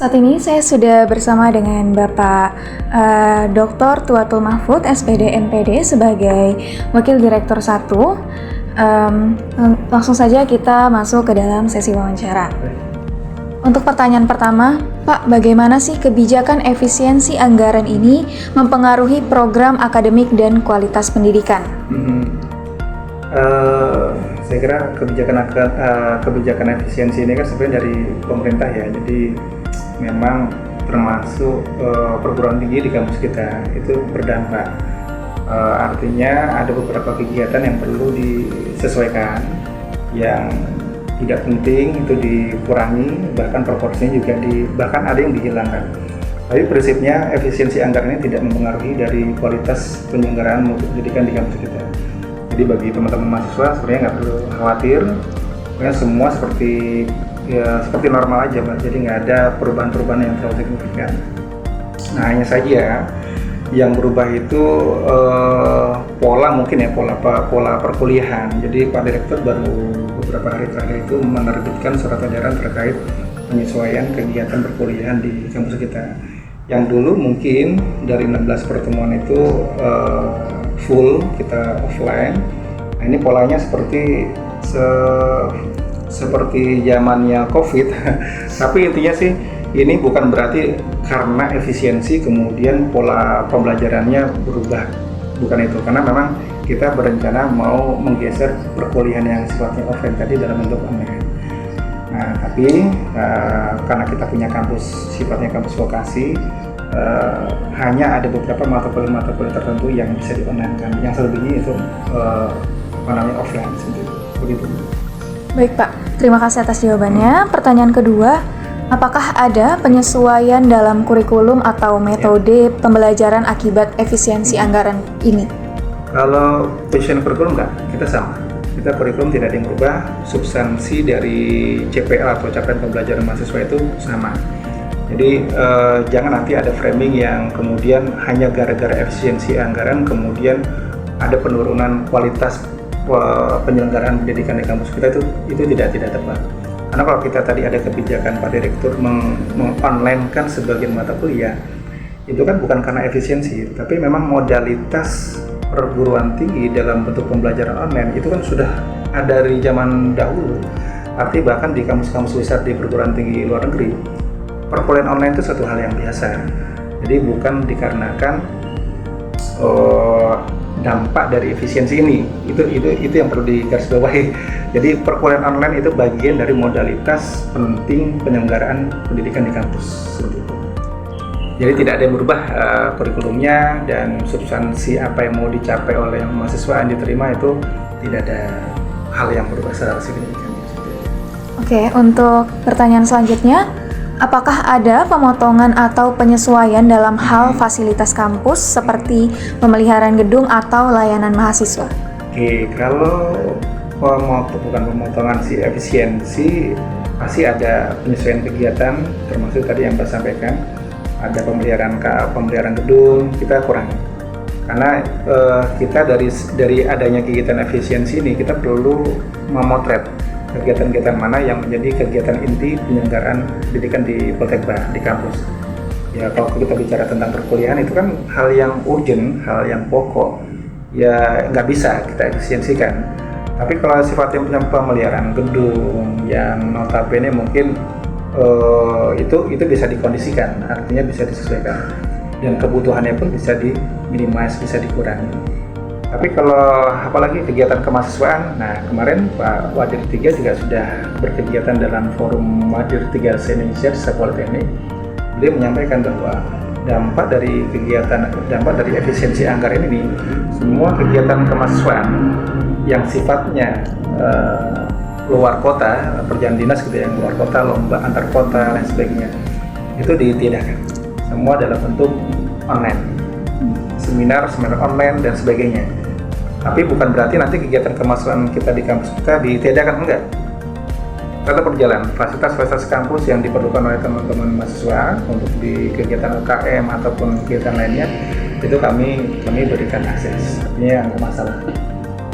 Saat ini saya sudah bersama dengan Bapak Dr. Tuatul Mahfud, SPD NPD sebagai Wakil Direktur 1. Langsung saja kita masuk ke dalam sesi wawancara. Untuk pertanyaan pertama, Pak, bagaimana sih kebijakan efisiensi anggaran ini mempengaruhi program akademik dan kualitas pendidikan? Saya kira kebijakan efisiensi ini kan sebenarnya dari pemerintah ya, jadi memang termasuk perguruan tinggi di kampus kita itu berdampak. Artinya ada beberapa kegiatan yang perlu disesuaikan, yang tidak penting itu dikurangi, bahkan proporsinya juga bahkan ada yang dihilangkan. Tapi prinsipnya efisiensi anggaran ini tidak mempengaruhi dari kualitas penyelenggaraan mutu pendidikan di kampus kita. Jadi bagi teman-teman mahasiswa sebenarnya nggak perlu khawatir, karena semua seperti normal aja, Pak. Jadi nggak ada perubahan-perubahan yang terlalu signifikan. Nah, hanya saja yang berubah itu pola mungkin ya, pola perkuliahan. Jadi Pak Direktur baru beberapa hari terakhir itu menerbitkan surat edaran terkait penyesuaian kegiatan perkuliahan di kampus kita. Yang dulu mungkin dari 16 pertemuan itu full kita offline. Nah, ini polanya seperti zamannya COVID. Tapi intinya sih ini bukan berarti karena efisiensi kemudian pola pembelajarannya berubah, bukan itu, karena memang kita berencana mau menggeser perkuliahan yang sifatnya offline tadi dalam bentuk online. Nah, tapi karena kita punya kampus sifatnya kampus vokasi, hanya ada beberapa mata kuliah tertentu yang bisa di-online-kan, yang selebihnya itu offline begitu. Baik Pak, terima kasih atas jawabannya. Pertanyaan kedua, apakah ada penyesuaian dalam kurikulum atau metode pembelajaran akibat efisiensi anggaran ini? Kalau penyesuaian kurikulum enggak, kita sama. Kita kurikulum tidak ada yang berubah, substansi dari CPL atau capaian pembelajaran mahasiswa itu sama. Jadi jangan nanti ada framing yang kemudian hanya gara-gara efisiensi anggaran kemudian ada penurunan kualitas penyelenggaraan pendidikan di kampus kita, itu tidak tepat. Karena kalau kita tadi ada kebijakan Pak Direktur meng-online-kan sebagian mata kuliah, itu kan bukan karena efisiensi, tapi memang modalitas perguruan tinggi dalam bentuk pembelajaran online itu kan sudah ada dari zaman dahulu. Artinya bahkan di kampus-kampus besar di perguruan tinggi luar negeri, perkuliahan online itu satu hal yang biasa. Jadi bukan dikarenakan dampak dari efisiensi ini, itu yang perlu digarisbawahi. Jadi perkuliahan online itu bagian dari modalitas penting penyelenggaraan pendidikan di kampus. Jadi tidak ada yang berubah kurikulumnya, dan substansi apa yang mau dicapai oleh mahasiswa yang diterima itu tidak ada hal yang berubah secara signifikan. Oke, untuk pertanyaan selanjutnya, apakah ada pemotongan atau penyesuaian dalam hal fasilitas kampus seperti pemeliharaan gedung atau layanan mahasiswa? Oke, kalau bukan pemotongan sih, efisiensi pasti ada penyesuaian kegiatan, termasuk tadi yang saya sampaikan, ada pemeliharaan gedung kita kurangi. Karena kita dari adanya kegiatan efisiensi ini, kita perlu memotret kegiatan-kegiatan mana yang menjadi kegiatan inti penyelenggaraan pendidikan di Poltekba, di kampus. Ya, kalau kita bicara tentang perkuliahan itu kan hal yang urgent, hal yang pokok, ya nggak bisa kita efisiensikan. Tapi kalau sifatnya pemeliharaan gedung yang notabene mungkin itu bisa dikondisikan, artinya bisa disesuaikan, dan kebutuhannya pun bisa diminimize, bisa dikurangi. Tapi kalau apalagi kegiatan kemahasiswaan, nah kemarin Pak Wadir 3 juga sudah berkegiatan dalam forum Wadir 3 se-Indonesia se-Politeknik. Beliau menyampaikan bahwa dampak dari efisiensi anggaran ini, semua kegiatan kemahasiswaan yang sifatnya luar kota, perjalanan dinas gitu, yang luar kota, lomba antar kota dan sebagainya, itu ditiadakan. Semua dalam bentuk online, seminar online dan sebagainya. Tapi bukan berarti nanti kegiatan kemahasiswaan kita di kampus kita ditiadakan, enggak. Tetap berjalan. Fasilitas kampus yang diperlukan oleh teman-teman mahasiswa untuk di kegiatan UKM ataupun kegiatan lainnya, itu kami berikan akses. Artinya nggak masalah.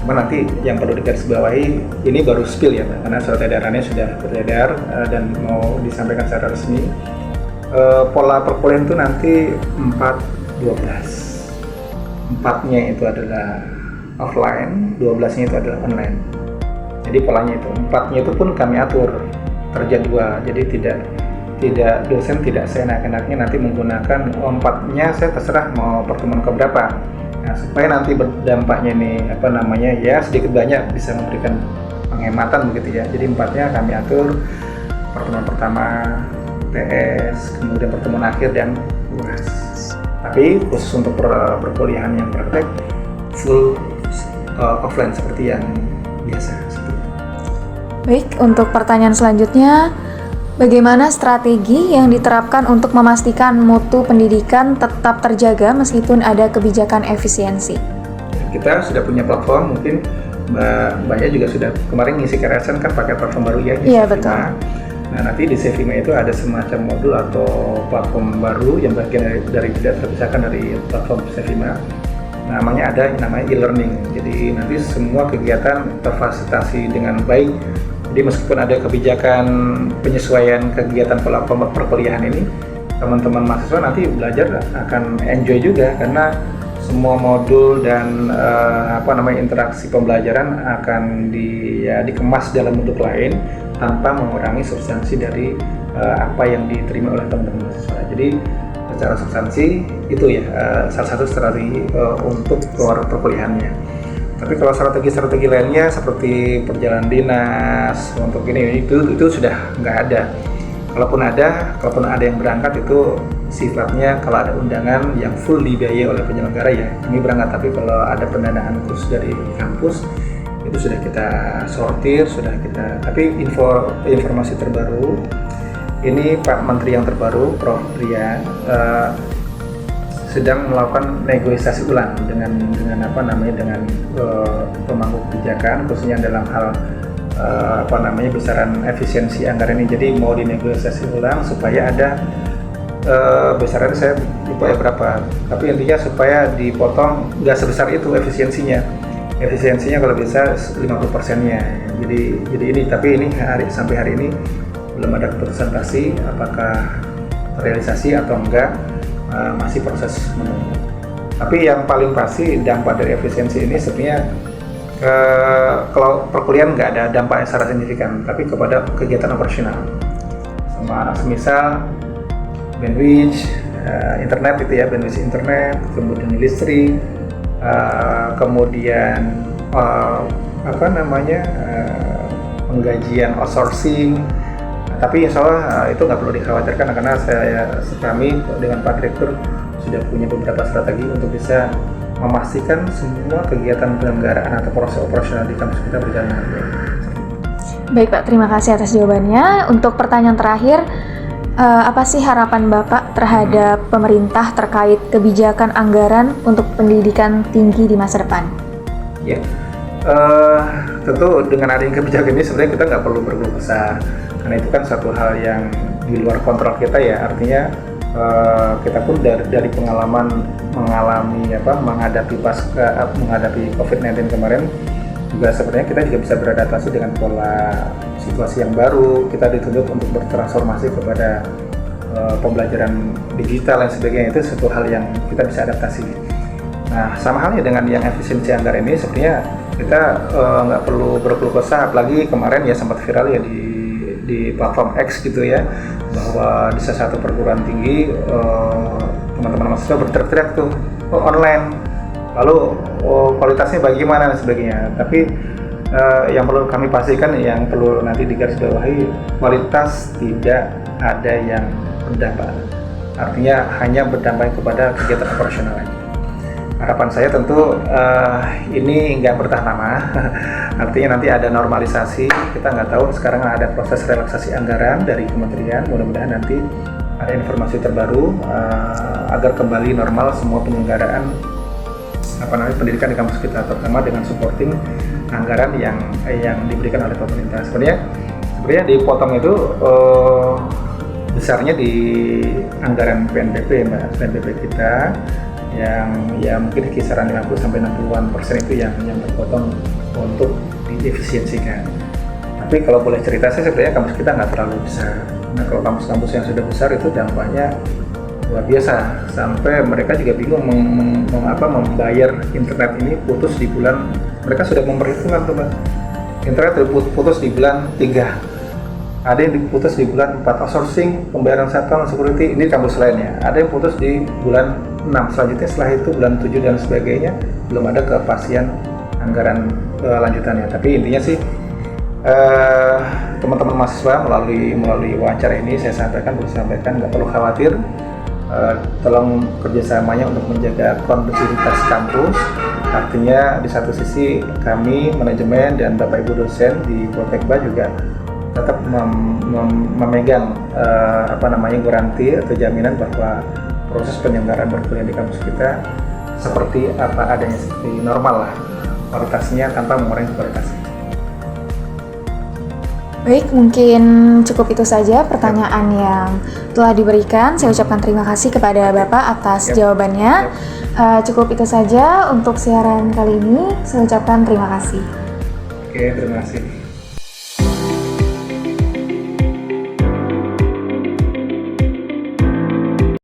Cuma nanti yang perlu digarisbawahi, ini baru spill ya, karena surat edarannya sudah beredar dan mau disampaikan secara resmi. Pola perkuliahan itu nanti 4-12. 4-nya itu adalah offline, 12-nya itu adalah online. Jadi polanya itu 4-nya itu pun kami atur terjadwal. Jadi tidak dosen tidak seenak-enaknya nanti menggunakan 4-nya saya terserah mau pertemuan ke berapa. Nah, supaya nanti berdampaknya ya sedikit banyak bisa memberikan penghematan begitu ya. Jadi 4-nya kami atur pertemuan pertama TS, kemudian pertemuan akhir dan UAS. Tapi khusus untuk perkuliahan yang praktek full offline seperti yang biasa. Baik, untuk pertanyaan selanjutnya, bagaimana strategi yang diterapkan untuk memastikan mutu pendidikan tetap terjaga meskipun ada kebijakan efisiensi? Kita sudah punya platform, mungkin Mbaknya juga sudah kemarin ngisi KRSN kan pakai platform baru ya. Iya, betul. Nah, nanti di Sevima itu ada semacam modul atau platform baru yang bagian dari tidak terpisahkan dari platform Sevima. Namanya e-learning. Jadi nanti semua kegiatan terfasilitasi dengan baik. Jadi meskipun ada kebijakan penyesuaian kegiatan pola perkuliahan ini, teman-teman mahasiswa nanti belajar akan enjoy juga karena semua modul dan interaksi pembelajaran akan dikemas dalam bentuk lain tanpa mengurangi substansi dari apa yang diterima oleh teman-teman mahasiswa. Jadi secara substansi itu ya salah satu strategi untuk keluar perkuliahannya. Tapi kalau strategi lainnya seperti perjalanan dinas untuk itu sudah nggak ada. Kalaupun ada yang berangkat itu sifatnya kalau ada undangan yang full dibiayai oleh penyelenggara ya kami berangkat. Tapi kalau ada pendanaan khusus dari kampus itu sudah kita sortir, tapi informasi terbaru ini Pak Menteri yang terbaru, Prof. Rian sedang melakukan negosiasi ulang dengan pemangku kebijakan khususnya dalam hal besaran efisiensi anggaran ini. Jadi mau dinegosiasi ulang supaya ada besarannya saya lupa ya berapa, tapi intinya supaya dipotong nggak sebesar itu efisiensinya kalau bisa 50%-nya. Jadi ini sampai hari ini belum ada keputusan pasti apakah terrealisasi atau enggak, masih proses menunggu. Tapi yang paling pasti dampak dari efisiensi ini sebenarnya kalau perkuliahan nggak ada dampaknya secara signifikan, tapi kepada kegiatan operasional semisal bandwidth internet itu ya, bandwidth internet, kemudian listrik, kemudian penggajian outsourcing. Tapi insya Allah itu nggak perlu dikhawatirkan karena kami dengan Pak Direktur sudah punya beberapa strategi untuk bisa memastikan semua kegiatan penyelenggaraan atau proses operasional di kampus kita berjalan dengan baik. Baik Pak, terima kasih atas jawabannya. Untuk pertanyaan terakhir, apa sih harapan Bapak terhadap pemerintah terkait kebijakan anggaran untuk pendidikan tinggi di masa depan? Ya, tentu dengan adanya kebijakan ini sebenarnya kita nggak perlu berkeluh kesah karena itu kan satu hal yang di luar kontrol kita ya. Artinya kita pun dari pengalaman menghadapi COVID-19 kemarin juga sebenarnya kita juga bisa beradaptasi dengan pola situasi yang baru. Kita dituntut untuk bertransformasi kepada pembelajaran digital dan sebagainya. Itu satu hal yang kita bisa adaptasi. Nah, sama halnya dengan yang efisiensi anggaran ini sebenarnya kita nggak perlu berkeluh kesah. Apalagi kemarin ya sempat viral ya di platform X gitu ya, bahwa di salah satu perguruan tinggi teman-teman mahasiswa berteriak tuh online, lalu kualitasnya bagaimana dan sebagainya. Tapi yang perlu kami pastikan, yang perlu nanti digarisbawahi, kualitas tidak ada yang berdampak, artinya hanya berdampak kepada kegiatan operasional. Harapan saya tentu ini nggak bertahan lama. Artinya nanti ada normalisasi. Kita nggak tahu, sekarang ada proses relaksasi anggaran dari kementerian. Mudah-mudahan nanti ada informasi terbaru agar kembali normal semua penyelenggaraan pendidikan di kampus kita, terutama dengan supporting anggaran yang diberikan oleh pemerintah. Sebenarnya dipotong itu besarnya di anggaran PNBP, PNBP kita yang ya mungkin kisaran 50-60% itu yang terpotong untuk diefisiensikan. Tapi kalau boleh cerita, saya sebenarnya kampus kita nggak terlalu besar. Nah, kalau kampus-kampus yang sudah besar itu dampaknya luar biasa, sampai mereka juga bingung membayar internet ini putus di bulan, mereka sudah memperhitungkan tuh Pak. Internet putus di bulan 3, ada yang diputus di bulan 4, outsourcing, pembayaran satuan security, ini kampus lainnya, ada yang putus di bulan 6, selanjutnya setelah itu bulan 7 dan sebagainya, belum ada kepastian anggaran lanjutannya. Tapi intinya sih teman-teman mahasiswa melalui wawancara ini saya sampaikan nggak perlu khawatir, tolong kerjasamanya untuk menjaga kondusivitas kampus. Artinya di satu sisi kami manajemen dan Bapak Ibu dosen di Poltekba juga tetap memegang garansi atau jaminan bahwa proses penyelenggaraan perkuliahan di kampus kita seperti apa adanya, seperti normal lah, kualitasnya tanpa mengurangi kualitasnya. Baik, mungkin cukup itu saja pertanyaan yang telah diberikan. Saya ucapkan terima kasih kepada Bapak atas jawabannya. Cukup itu saja untuk siaran kali ini. Saya ucapkan terima kasih. Oke, terima kasih.